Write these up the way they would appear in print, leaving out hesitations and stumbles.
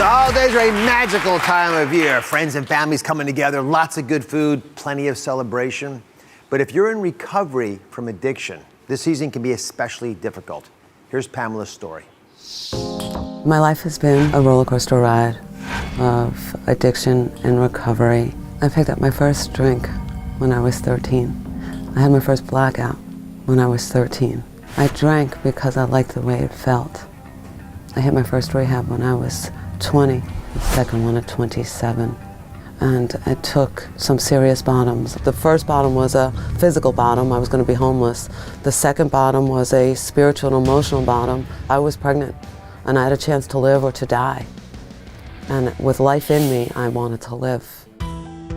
The holidays are a magical time of year. Friends and families coming together, lots of good food, plenty of celebration. But if you're in recovery from addiction, this season can be especially difficult. Here's Pamela's story. My life has been a roller coaster ride of addiction and recovery. I picked up my first drink when I was 13. I had my first blackout when I was 13. I drank because I liked the way it felt. I hit my first rehab when I was 20, the second one at 27. And I took some serious bottoms. The first bottom was a physical bottom. I was going to be homeless. The second bottom was a spiritual and emotional bottom. I was pregnant, and I had a chance to live or to die. And with life in me, I wanted to live.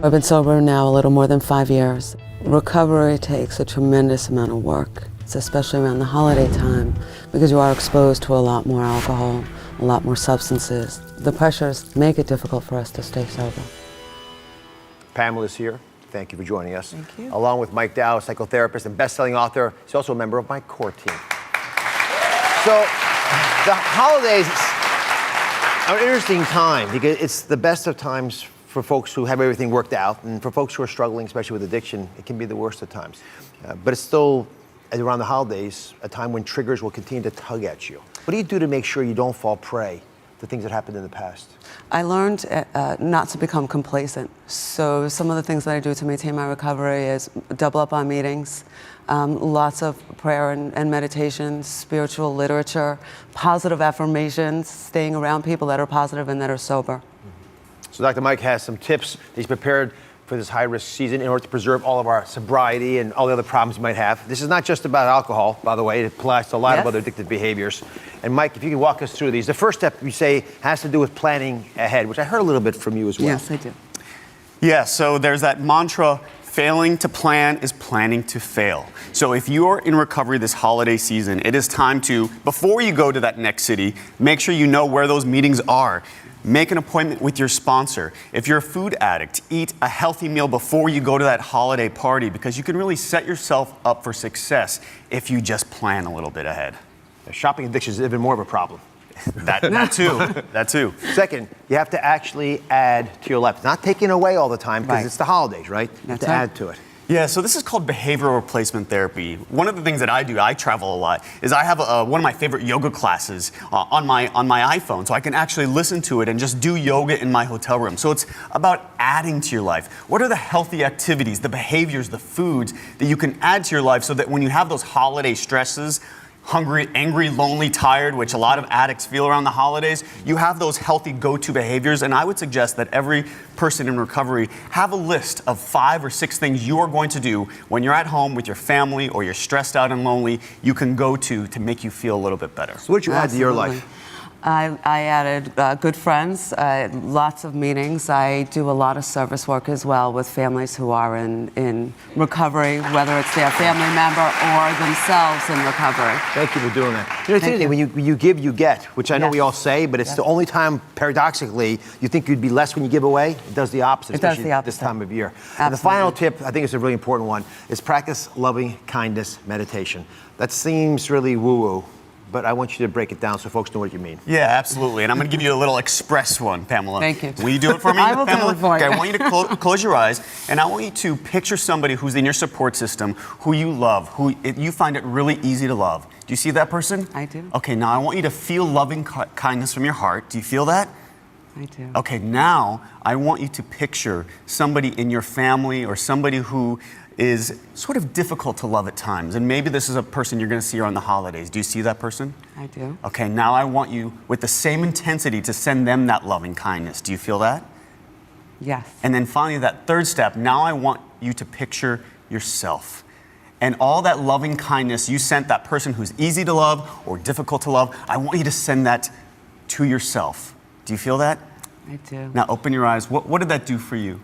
I've been sober now a little more than 5 years. Recovery takes a tremendous amount of work. It's especially around the holiday time, because you are exposed to a lot more alcohol, a lot more substances. The pressures make it difficult for us to stay sober. Pamela's here. Thank you for joining us. Thank you. Along with Mike Dow, psychotherapist and best-selling author. He's also a member of my core team. So, the holidays are an interesting time because it's the best of times for folks who have everything worked out, and for folks who are struggling, especially with addiction, it can be the worst of times. But it's still, around the holidays, a time when triggers will continue to tug at you. What do you do to make sure you don't fall prey to things that happened in the past? I learned not to become complacent. So some of the things that I do to maintain my recovery is double up on meetings, lots of prayer and meditation, spiritual literature, positive affirmations, staying around people that are positive and that are sober. So Dr. Mike has some tips that he's prepared for this high-risk season in order to preserve all of our sobriety and all the other problems you might have. This is not just about alcohol, by the way. It applies to a lot of other addictive behaviors. And Mike, if you can walk us through these. The first step, you say, has to do with planning ahead, which I heard a little bit from you as well. Yes, I do. Yeah, so there's that mantra, failing to plan is planning to fail. So if you're in recovery this holiday season, it is time to, before you go to that next city, make sure you know where those meetings are. Make an appointment with your sponsor. If you're a food addict, eat a healthy meal before you go to that holiday party, because you can really set yourself up for success if you just plan a little bit ahead. Shopping addiction is even more of a problem. That too. Second, you have to actually add to your life. Not taking away all the time, because it's the holidays, right? You have to add to it. Yeah, so this is called behavioral replacement therapy. One of the things that I do, I travel a lot, is I have one of my favorite yoga classes on my iPhone, so I can actually listen to it and just do yoga in my hotel room. So it's about adding to your life. What are the healthy activities, the behaviors, the foods that you can add to your life so that when you have those holiday stresses, hungry, angry, lonely, tired, which a lot of addicts feel around the holidays, you have those healthy go-to behaviors. And I would suggest that every person in recovery have a list of 5 or 6 things you are going to do when you're at home with your family or you're stressed out and lonely, you can go to make you feel a little bit better. So what did you add to your life? I added good friends, lots of meetings. I do a lot of service work as well with families who are in recovery, whether it's their family member or themselves in recovery. Thank you for doing that. You know, it's interesting, when you give, you get, which I know we all say, but it's the only time, paradoxically, you think you'd be less when you give away. It does the opposite, especially this time of year. And the final tip, I think it's a really important one, is practice loving kindness meditation. That seems really woo-woo, but I want you to break it down so folks know what you mean. Yeah, absolutely. And I'm going to give you a little express one, Pamela. Thank you. Will you do it for me, I will Pamela? do it for you. Okay, I want you to close your eyes, and I want you to picture somebody who's in your support system, who you love, who you find it really easy to love. Do you see that person? I do. Okay, now I want you to feel loving kindness from your heart. Do you feel that? I do. Okay, now I want you to picture somebody in your family or somebody who is sort of difficult to love at times. And maybe this is a person you're going to see around the holidays. Do you see that person? I do. Okay, now I want you, with the same intensity, to send them that loving kindness. Do you feel that? Yes. And then finally, that third step, now I want you to picture yourself. And all that loving kindness you sent that person who's easy to love or difficult to love, I want you to send that to yourself. Do you feel that? I do. Now open your eyes. What did that do for you?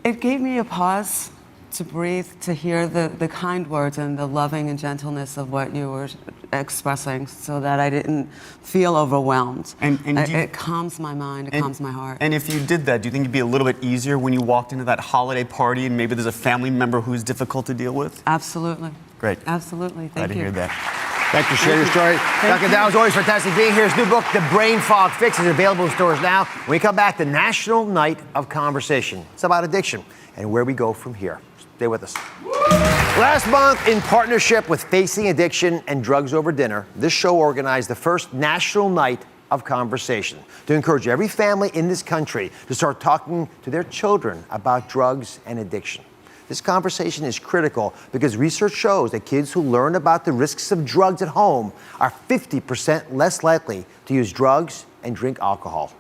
It gave me a pause to breathe, to hear the kind words and the loving and gentleness of what you were expressing, so that I didn't feel overwhelmed. And it calms my mind, it calms my heart. And if you did that, do you think it'd be a little bit easier when you walked into that holiday party and maybe there's a family member who's difficult to deal with? Absolutely. Great. Absolutely. Thank you. Glad to hear that. Thanks for sharing your story. Dr. Dow, it's always fantastic being here. His new book, The Brain Fog Fix, is available in stores now. When we come back, the National Night of Conversation. It's about addiction and where we go from here. Stay with us. Last month, in partnership with Facing Addiction and Drugs Over Dinner, this show organized the first National Night of Conversation to encourage every family in this country to start talking to their children about drugs and addiction. This conversation is critical because research shows that kids who learn about the risks of drugs at home are 50% less likely to use drugs and drink alcohol.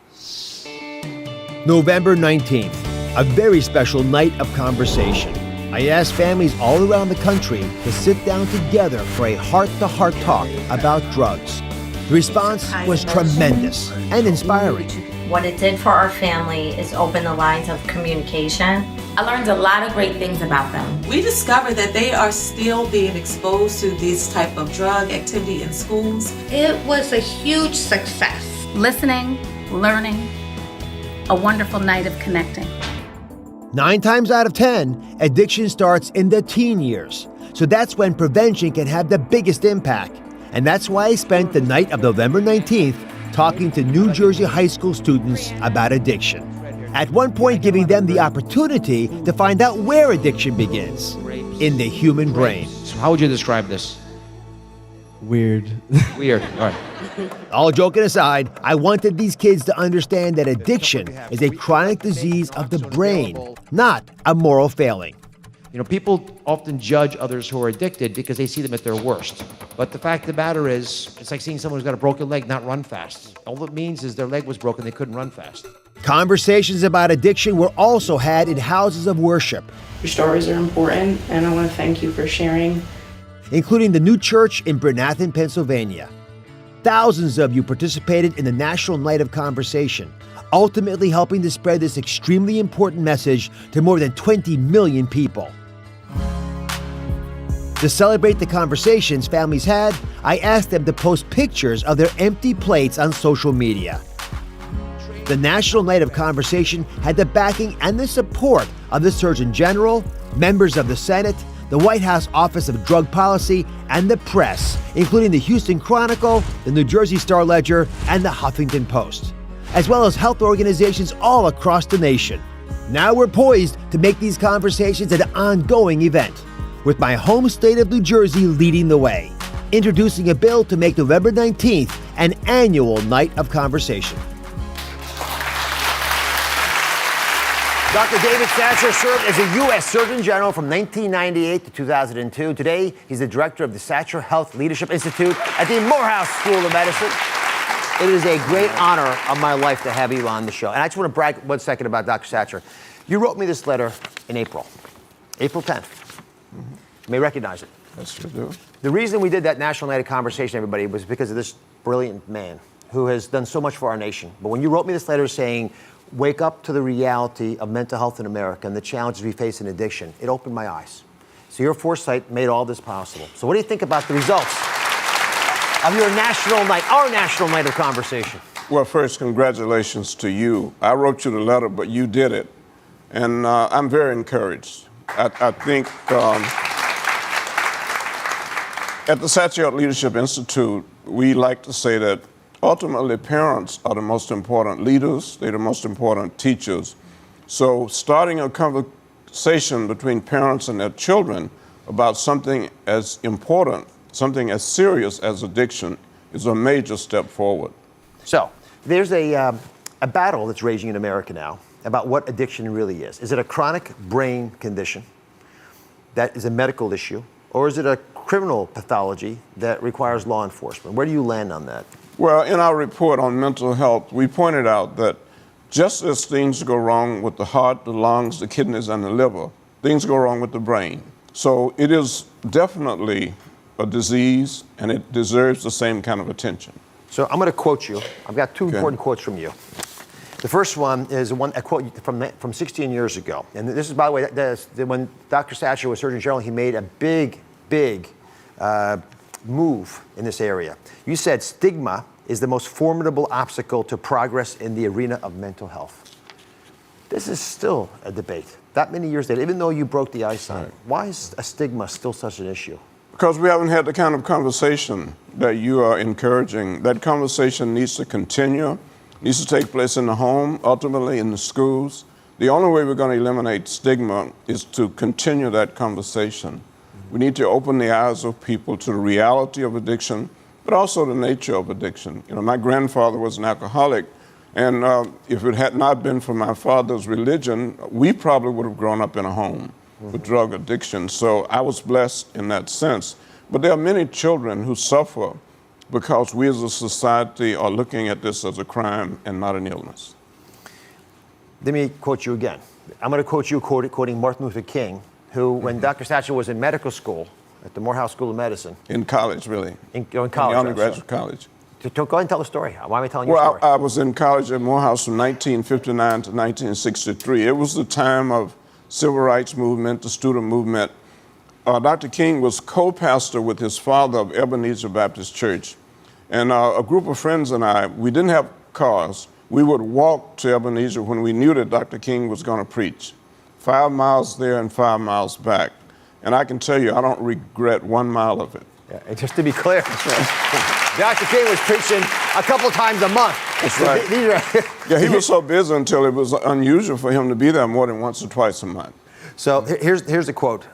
November 19th, a very special night of conversation. I asked families all around the country to sit down together for a heart-to-heart talk about drugs. The response was tremendous and inspiring. What it did for our family is open the lines of communication. I learned a lot of great things about them. We discovered that they are still being exposed to this type of drug activity in schools. It was a huge success. Listening, learning, a wonderful night of connecting. 9 times out of 10, addiction starts in the teen years. So that's when prevention can have the biggest impact. And that's why I spent the night of November 19th talking to New Jersey high school students about addiction. At one point, giving them the opportunity to find out where addiction begins, in the human brain. So how would you describe this? Weird. Weird. All right. All joking aside, I wanted these kids to understand that addiction is a chronic disease of the brain, not a moral failing. You know, people often judge others who are addicted because they see them at their worst. But the fact of the matter is, it's like seeing someone who's got a broken leg not run fast. All it means is their leg was broken, they couldn't run fast. Conversations about addiction were also had in houses of worship. Your stories are important, and I want to thank you for sharing. Including the new church in Bernathen, Pennsylvania. Thousands of you participated in the National Night of Conversation, ultimately helping to spread this extremely important message to more than 20 million people. To celebrate the conversations families had, I asked them to post pictures of their empty plates on social media. The National Night of Conversation had the backing and the support of the Surgeon General, members of the Senate, the White House Office of Drug Policy, and the press, including the Houston Chronicle, the New Jersey Star-Ledger, and the Huffington Post, as well as health organizations all across the nation. Now we're poised to make these conversations an ongoing event, with my home state of New Jersey leading the way, introducing a bill to make November 19th an annual night of conversation. Dr. David Satcher served as a U.S. Surgeon General from 1998 to 2002. Today, he's the director of the Satcher Health Leadership Institute at the Morehouse School of Medicine. It is a great honor of my life to have you on the show. And I just want to brag 1 second about Dr. Satcher. You wrote me this letter in April 10th. You may recognize it. That's true. The reason we did that National Night of Conversation, everybody, was because of this brilliant man who has done so much for our nation. But when you wrote me this letter saying, wake up to the reality of mental health in America and the challenges we face in addiction, it opened my eyes. So your foresight made all this possible. So what do you think about the results of your national night, our National Night of Conversation? Well, first, congratulations to you. I wrote you the letter, but you did it. And I'm very encouraged. I think at the Satcher Health Leadership Institute, we like to say that ultimately parents are the most important leaders, they're the most important teachers. So starting a conversation between parents and their children about something as important, something as serious as addiction is a major step forward. So there's a battle that's raging in America now about what addiction really is. Is it a chronic brain condition that is a medical issue, or is it a criminal pathology that requires law enforcement? Where do you land on that? Well, in our report on mental health, we pointed out that just as things go wrong with the heart, the lungs, the kidneys, and the liver, things go wrong with the brain. So it is definitely a disease, and it deserves the same kind of attention. So I'm going to quote you. I've got two important quotes from you. The first one is a quote from 16 years ago. And this is, by the way, when Dr. Satcher was Surgeon General, he made a big move in this area. You said stigma is the most formidable obstacle to progress in the arena of mental health. This is still a debate. That many years later, even though you broke the ice on it, why is a stigma still such an issue? Because we haven't had the kind of conversation that you are encouraging. That conversation needs to continue, needs to take place in the home, ultimately in the schools. The only way we're going to eliminate stigma is to continue that conversation. We need to open the eyes of people to the reality of addiction, but also the nature of addiction. You know, my grandfather was an alcoholic, and if it had not been for my father's religion, we probably would have grown up in a home with drug addiction. So I was blessed in that sense. But there are many children who suffer because we as a society are looking at this as a crime and not an illness. Let me quote you again. I'm going to quote you quoting Martin Luther King, who, when Dr. Satcher was in medical school at the Morehouse School of Medicine. In college, really. In college. In undergraduate college. Go ahead and tell the story. Why am I telling your story? Well, I was in college at Morehouse from 1959 to 1963. It was the time of civil rights movement, the student movement. Dr. King was co-pastor with his father of Ebenezer Baptist Church. And a group of friends and I, we didn't have cars. We would walk to Ebenezer when we knew that Dr. King was going to preach. 5 miles there and 5 miles back. And I can tell you, I don't regret 1 mile of it. Yeah, and just to be clear, Dr. King was preaching a couple times a month. That's right. Yeah, he was so busy until it was unusual for him to be there more than once or twice a month. So here's the quote.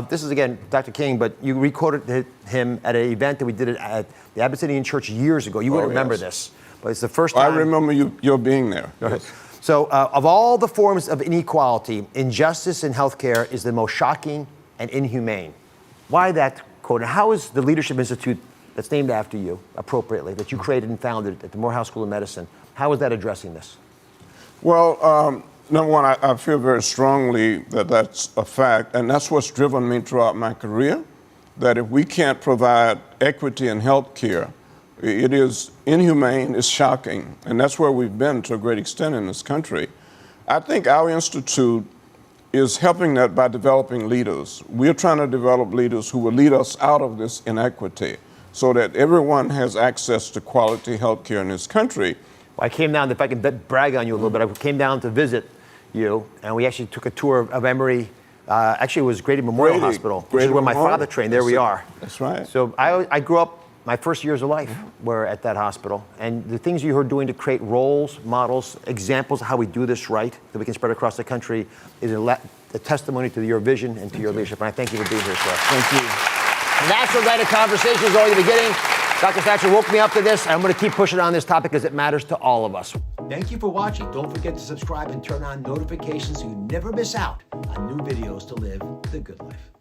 This is, again, Dr. King, but you recorded him at an event that we did at the Abyssinian Church years ago. You wouldn't remember this, but it's the first time. I remember your being there. Yes. So of all the forms of inequality, injustice in healthcare is the most shocking and inhumane. Why that quote? And how is the Leadership Institute that's named after you, appropriately, that you created and founded at the Morehouse School of Medicine, how is that addressing this? Well, number one, I feel very strongly that that's a fact, and that's what's driven me throughout my career, that if we can't provide equity in health care, it is inhumane, it's shocking, and that's where we've been to a great extent in this country. I think our institute is helping that by developing leaders. We're trying to develop leaders who will lead us out of this inequity so that everyone has access to quality health care in this country. Well, I came down, if I can brag on you a little bit, I came down to visit you, and we actually took a tour of Emory. Actually, it was Grady Memorial Hospital, which is where my father trained. There we are. That's right. So I grew up, my first years of life were at that hospital. And the things you are doing to create roles, models, examples of how we do this right, that we can spread across the country, is a testimony to your vision and to your leadership. And I thank you for being here, sir. Thank you. National Night of Conversation is only the beginning. Dr. Thatcher woke me up to this, and I'm going to keep pushing on this topic because it matters to all of us. Thank you for watching. Don't forget to subscribe and turn on notifications so you never miss out on new videos to live the good life.